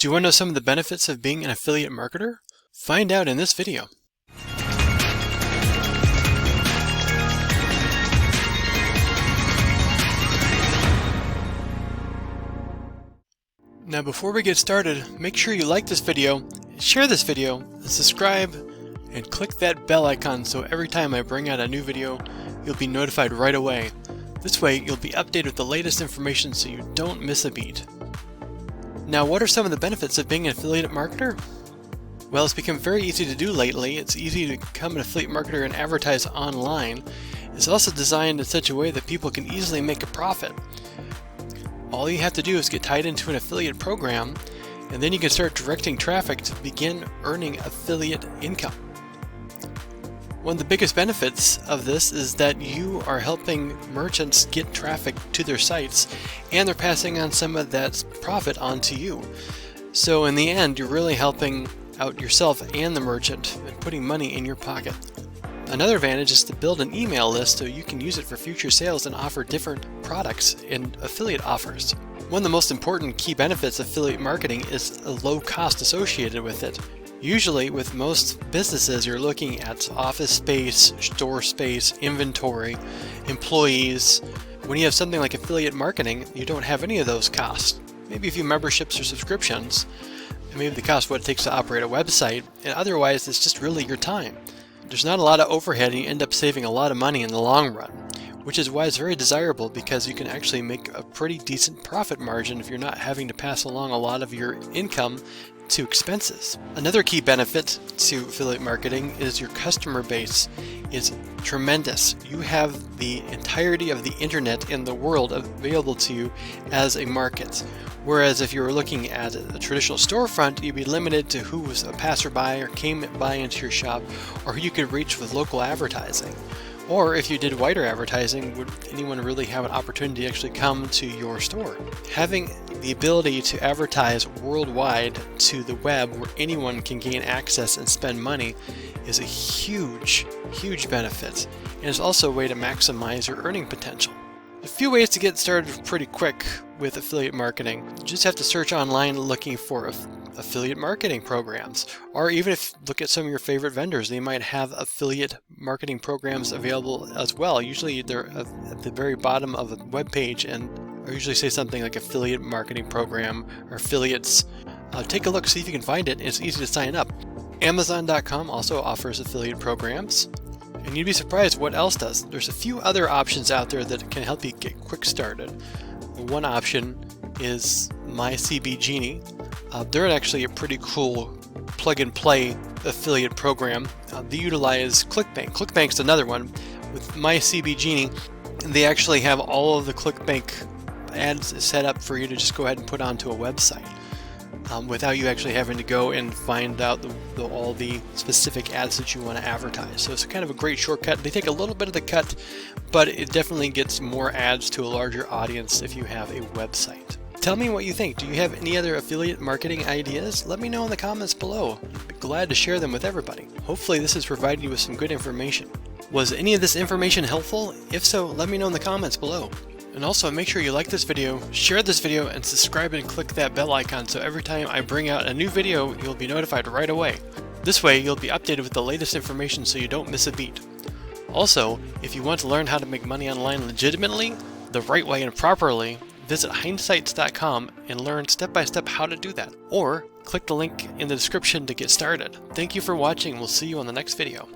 Do you want to know some of the benefits of being an affiliate marketer? Find out in this video. Now before we get started, make sure you like this video, share this video, and subscribe, and click that bell icon so every time I bring out a new video, you'll be notified right away. This way, you'll be updated with the latest information so you don't miss a beat. Now, what are some of the benefits of being an affiliate marketer? Well, it's become very easy to do lately. It's easy to become an affiliate marketer and advertise online. It's also designed in such a way that people can easily make a profit. All you have to do is get tied into an affiliate program, and then you can start directing traffic to begin earning affiliate income. One of the biggest benefits of this is that you are helping merchants get traffic to their sites, and they're passing on some of that profit onto you. So in the end, you're really helping out yourself and the merchant and putting money in your pocket. Another advantage is to build an email list so you can use it for future sales and offer different products and affiliate offers. One of the most important key benefits of affiliate marketing is a low cost associated with it. Usually with most businesses, you're looking at office space, store space, inventory, employees. When you have something like affiliate marketing, you don't have any of those costs. Maybe a few memberships or subscriptions, and maybe the cost of what it takes to operate a website, and otherwise it's just really your time. There's not a lot of overhead and you end up saving a lot of money in the long run, which is why it's very desirable because you can actually make a pretty decent profit margin if you're not having to pass along a lot of your income to expenses. Another key benefit to affiliate marketing is your customer base is tremendous. You have the entirety of the internet in the world available to you as a market. Whereas if you were looking at a traditional storefront, you'd be limited to who was a passerby or came by into your shop, or who you could reach with local advertising. Or if you did wider advertising, would anyone really have an opportunity to actually come to your store? Having the ability to advertise worldwide to the web where anyone can gain access and spend money is a huge benefit. And it's also a way to maximize your earning potential. A few ways to get started pretty quick with affiliate marketing. You just have to search online looking for affiliate marketing programs, or even if look at some of your favorite vendors, they might have affiliate marketing programs available as well. Usually they're at the very bottom of a web page and I usually say something like affiliate marketing program or affiliates. Take a look, see if you can find it. It's easy to sign up. Amazon.com also offers affiliate programs. And you'd be surprised what else does. There's a few other options out there that can help you get quick started. One option is MyCBGenie. They're actually a pretty cool plug-and-play affiliate program. They utilize ClickBank. ClickBank's another one. With MyCBGenie, they actually have all of the ClickBank ads set up for you to just go ahead and put onto a website. Without you actually having to go and find out all the specific ads that you want to advertise. So it's kind of a great shortcut. They take a little bit of the cut, but it definitely gets more ads to a larger audience if you have a website. Tell me what you think. Do you have any other affiliate marketing ideas? Let me know in the comments below. I'd be glad to share them with everybody. Hopefully this has provided you with some good information. Was any of this information helpful? If so, let me know in the comments below. And also make sure you like this video, share this video, and subscribe and click that bell icon so every time I bring out a new video, you'll be notified right away. This way, you'll be updated with the latest information so you don't miss a beat. Also, if you want to learn how to make money online legitimately, the right way and properly, visit HindeSights.com and learn step-by-step how to do that. Or click the link in the description to get started. Thank you for watching. We'll see you on the next video.